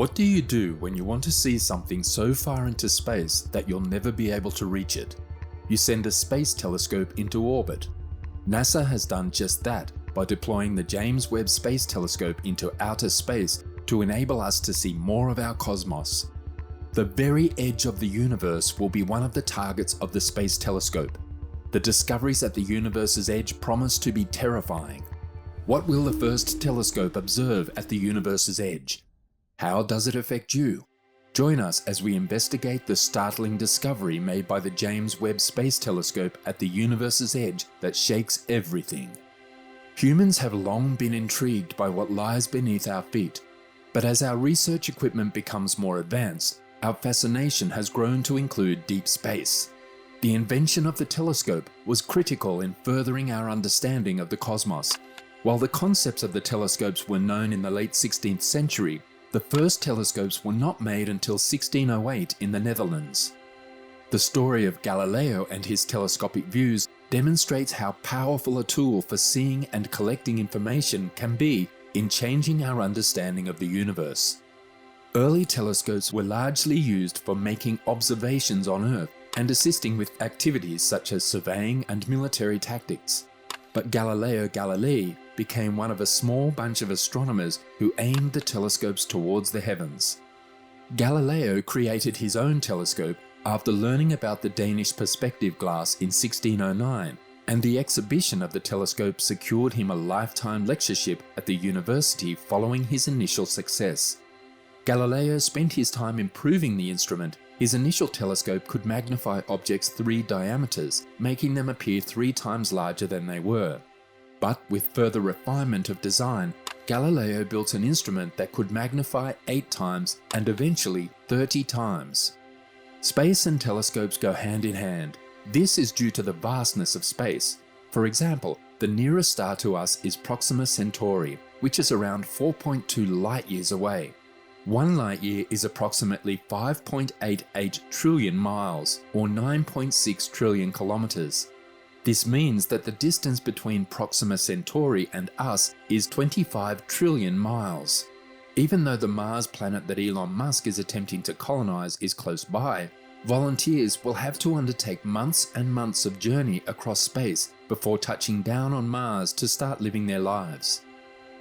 What do you do when you want to see something so far into space that you'll never be able to reach it? You send a space telescope into orbit. NASA has done just that by deploying the James Webb Space Telescope into outer space to enable us to see more of our cosmos. The very edge of the universe will be one of the targets of the Space Telescope. The discoveries at the universe's edge promise to be terrifying. What will the first telescope observe at the universe's edge? How does it affect you? Join us as we investigate the startling discovery made by the James Webb Space Telescope at the universe's edge that shakes everything. Humans have long been intrigued by what lies beneath our feet, but as our research equipment becomes more advanced, our fascination has grown to include deep space. The invention of the telescope was critical in furthering our understanding of the cosmos. While the concepts of the telescopes were known in the late 16th century, the first telescopes were not made until 1608 in the Netherlands. The story of Galileo and his telescopic views demonstrates how powerful a tool for seeing and collecting information can be in changing our understanding of the universe. Early telescopes were largely used for making observations on Earth and assisting with activities such as surveying and military tactics. But Galileo Galilei became one of a small bunch of astronomers who aimed the telescopes towards the heavens. Galileo created his own telescope after learning about the Danish perspective glass in 1609, and the exhibition of the telescope secured him a lifetime lectureship at the university following his initial success. Galileo spent his time improving the instrument. His initial telescope could magnify objects 3 diameters, making them appear 3 times larger than they were. But with further refinement of design, Galileo built an instrument that could magnify 8 times and eventually 30 times. Space and telescopes go hand in hand. This is due to the vastness of space. For example, the nearest star to us is Proxima Centauri, which is around 4.2 light-years away. 1 light-year is approximately 5.88 trillion miles, or 9.6 trillion kilometers. This means that the distance between Proxima Centauri and us is 25 trillion miles. Even though the Mars planet that Elon Musk is attempting to colonize is close by, volunteers will have to undertake months and months of journey across space before touching down on Mars to start living their lives.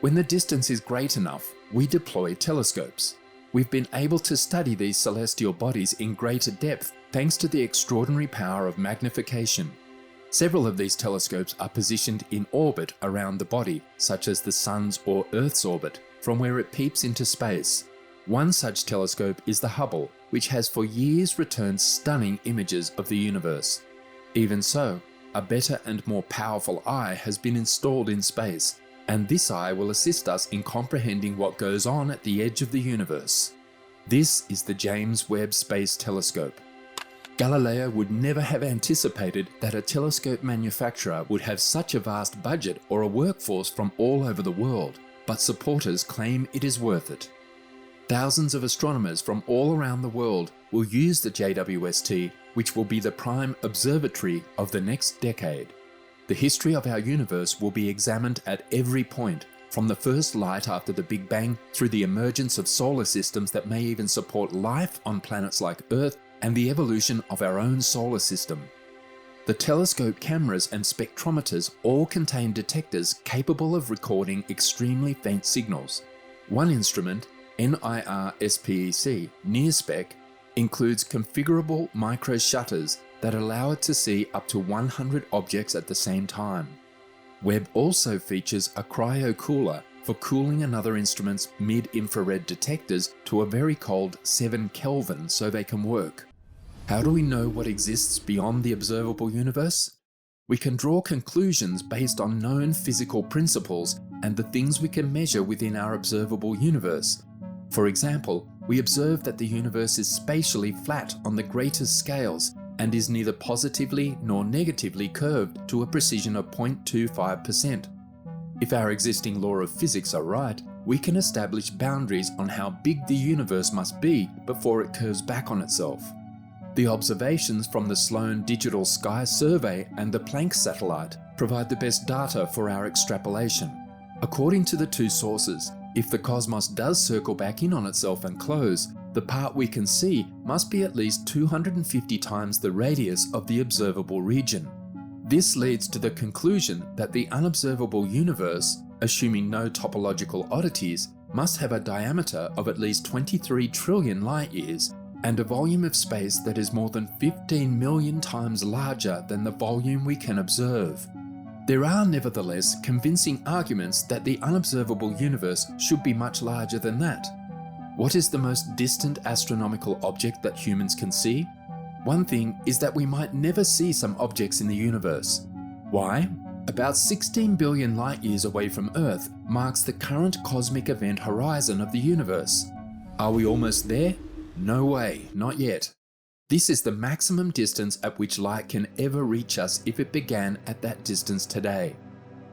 When the distance is great enough, we deploy telescopes. We've been able to study these celestial bodies in greater depth thanks to the extraordinary power of magnification. Several of these telescopes are positioned in orbit around the body, such as the Sun's or Earth's orbit, from where it peeps into space. One such telescope is the Hubble, which has for years returned stunning images of the universe. Even so, a better and more powerful eye has been installed in space, and this eye will assist us in comprehending what goes on at the edge of the universe. This is the James Webb Space Telescope. Galileo would never have anticipated that a telescope manufacturer would have such a vast budget or a workforce from all over the world, but supporters claim it is worth it. Thousands of astronomers from all around the world will use the JWST, which will be the prime observatory of the next decade. The history of our universe will be examined at every point, from the first light after the Big Bang through the emergence of solar systems that may even support life on planets like Earth and the evolution of our own solar system. The telescope cameras and spectrometers all contain detectors capable of recording extremely faint signals. One instrument, NIRSPEC, NIRSPEC, includes configurable micro shutters that allow it to see up to 100 objects at the same time. Webb also features a cryocooler for cooling another instrument's mid-infrared detectors to a very cold 7 Kelvin so they can work. How do we know what exists beyond the observable universe? We can draw conclusions based on known physical principles and the things we can measure within our observable universe. For example, we observe that the universe is spatially flat on the greatest scales and is neither positively nor negatively curved to a precision of 0.25%. If our existing law of physics are right, we can establish boundaries on how big the universe must be before it curves back on itself. The observations from the Sloan Digital Sky Survey and the Planck satellite provide the best data for our extrapolation. According to the two sources, If the cosmos does circle back in on itself and close, the part we can see must be at least 250 times the radius of the observable region. This leads to the conclusion that the unobservable universe, assuming no topological oddities, must have a diameter of at least 23 trillion light-years and a volume of space that is more than 15 million times larger than the volume we can observe. There are nevertheless convincing arguments that the unobservable universe should be much larger than that. What is the most distant astronomical object that humans can see? One thing is that we might never see some objects in the universe. Why? About 16 billion light-years away from Earth marks the current cosmic event horizon of the universe. Are we almost there? No way, not yet. This is the maximum distance at which light can ever reach us if it began at that distance today.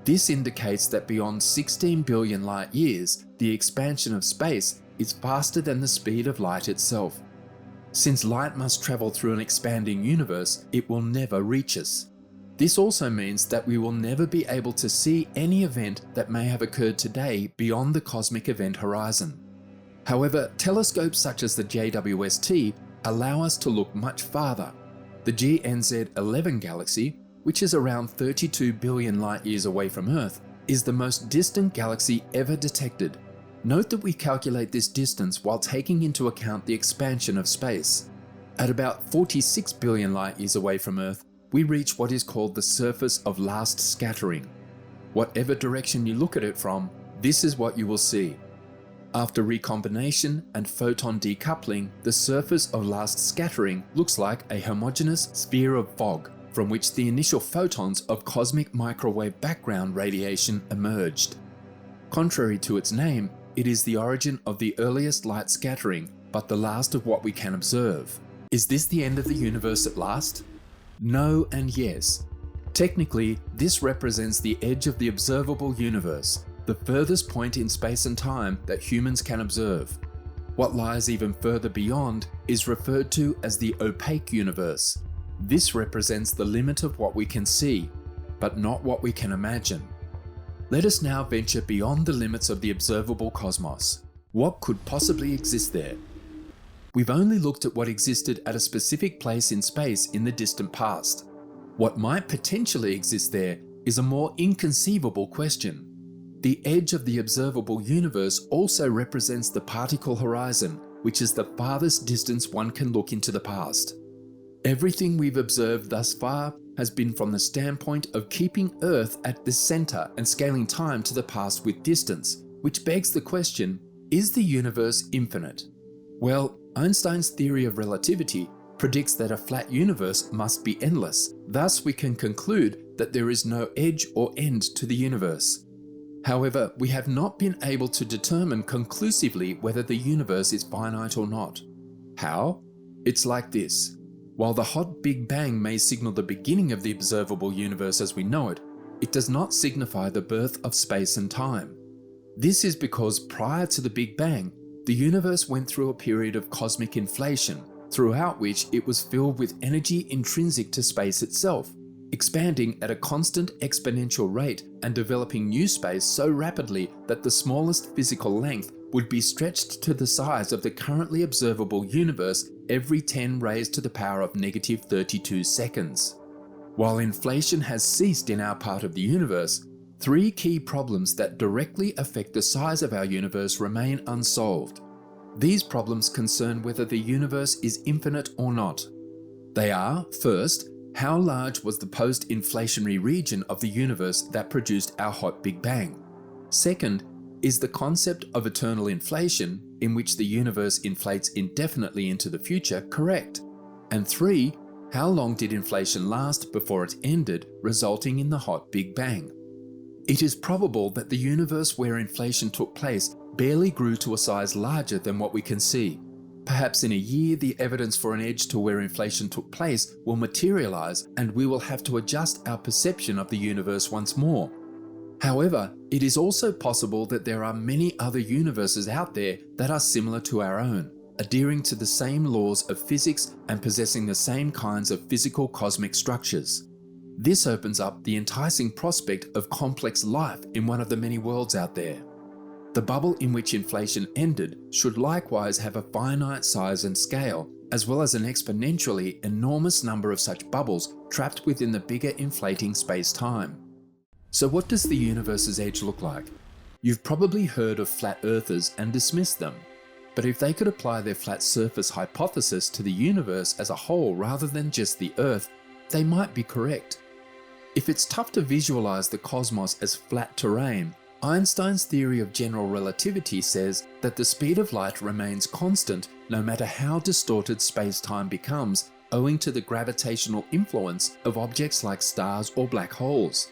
This indicates that beyond 16 billion light-years, the expansion of space is faster than the speed of light itself. Since light must travel through an expanding universe, it will never reach us. This also means that we will never be able to see any event that may have occurred today beyond the cosmic event horizon. However, telescopes such as the JWST allow us to look much farther. The GNZ11 galaxy, which is around 32 billion light-years away from Earth, is the most distant galaxy ever detected. Note that we calculate this distance while taking into account the expansion of space. At about 46 billion light-years away from Earth, we reach what is called the surface of last scattering. Whatever direction you look at it from, this is what you will see. After recombination and photon decoupling, the surface of last scattering looks like a homogeneous sphere of fog from which the initial photons of cosmic microwave background radiation emerged. Contrary to its name, it is the origin of the earliest light scattering, but the last of what we can observe. Is this the end of the universe at last? No and yes. Technically, this represents the edge of the observable universe, the furthest point in space and time that humans can observe. What lies even further beyond is referred to as the opaque universe. This represents the limit of what we can see, but not what we can imagine. Let us now venture beyond the limits of the observable cosmos. What could possibly exist there? We've only looked at what existed at a specific place in space in the distant past. What might potentially exist there is a more inconceivable question. The edge of the observable universe also represents the particle horizon, which is the farthest distance one can look into the past. Everything we've observed thus far has been from the standpoint of keeping Earth at the center and scaling time to the past with distance, which begs the question, is the universe infinite? Well, Einstein's theory of relativity predicts that a flat universe must be endless. Thus, we can conclude that there is no edge or end to the universe. However, we have not been able to determine conclusively whether the universe is finite or not. How? It's like this. While the hot Big Bang may signal the beginning of the observable universe as we know it, it does not signify the birth of space and time. This is because prior to the Big Bang, the universe went through a period of cosmic inflation, throughout which it was filled with energy intrinsic to space itself, expanding at a constant exponential rate and developing new space so rapidly that the smallest physical length would be stretched to the size of the currently observable universe every 10 raised to the power of negative 32 seconds. While inflation has ceased in our part of the universe, 3 key problems that directly affect the size of our universe remain unsolved. These problems concern whether the universe is infinite or not. They are, first, how large was the post-inflationary region of the universe that produced our hot Big Bang? Second, is the concept of eternal inflation, in which the universe inflates indefinitely into the future, correct? And 3, how long did inflation last before it ended, resulting in the hot Big Bang? It is probable that the universe where inflation took place barely grew to a size larger than what we can see. Perhaps in a year, the evidence for an edge to where inflation took place will materialize, and we will have to adjust our perception of the universe once more. However, it is also possible that there are many other universes out there that are similar to our own, adhering to the same laws of physics and possessing the same kinds of physical cosmic structures. This opens up the enticing prospect of complex life in one of the many worlds out there. The bubble in which inflation ended should likewise have a finite size and scale, as well as an exponentially enormous number of such bubbles trapped within the bigger inflating space-time. So what does the universe's edge look like? You've probably heard of flat earthers and dismissed them. But if they could apply their flat surface hypothesis to the universe as a whole rather than just the Earth, they might be correct. If it's tough to visualize the cosmos as flat terrain, Einstein's theory of general relativity says that the speed of light remains constant no matter how distorted space-time becomes, owing to the gravitational influence of objects like stars or black holes.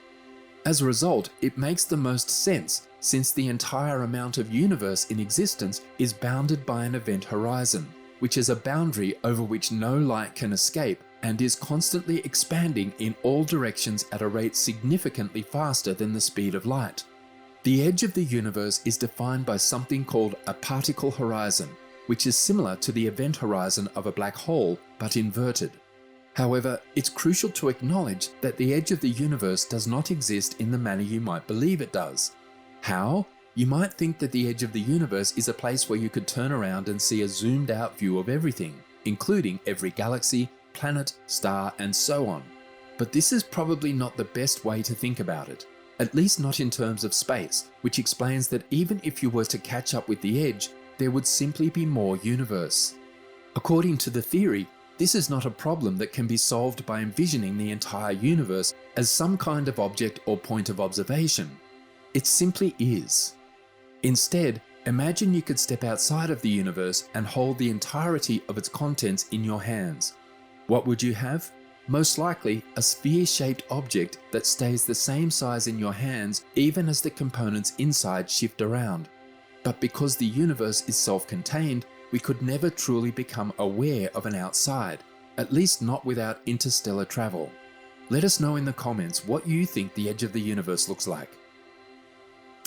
As a result, it makes the most sense since the entire amount of universe in existence is bounded by an event horizon, which is a boundary over which no light can escape and is constantly expanding in all directions at a rate significantly faster than the speed of light. The edge of the universe is defined by something called a particle horizon, which is similar to the event horizon of a black hole, but inverted. However, it's crucial to acknowledge that the edge of the universe does not exist in the manner you might believe it does. How? You might think that the edge of the universe is a place where you could turn around and see a zoomed out view of everything, including every galaxy, planet, star, and so on. But this is probably not the best way to think about it. At least not in terms of space, which explains that even if you were to catch up with the edge, there would simply be more universe. According to the theory, this is not a problem that can be solved by envisioning the entire universe as some kind of object or point of observation. It simply is. Instead, imagine you could step outside of the universe and hold the entirety of its contents in your hands. What would you have? Most likely, a sphere-shaped object that stays the same size in your hands even as the components inside shift around. But because the universe is self-contained, we could never truly become aware of an outside, at least not without interstellar travel. Let us know in the comments what you think the edge of the universe looks like.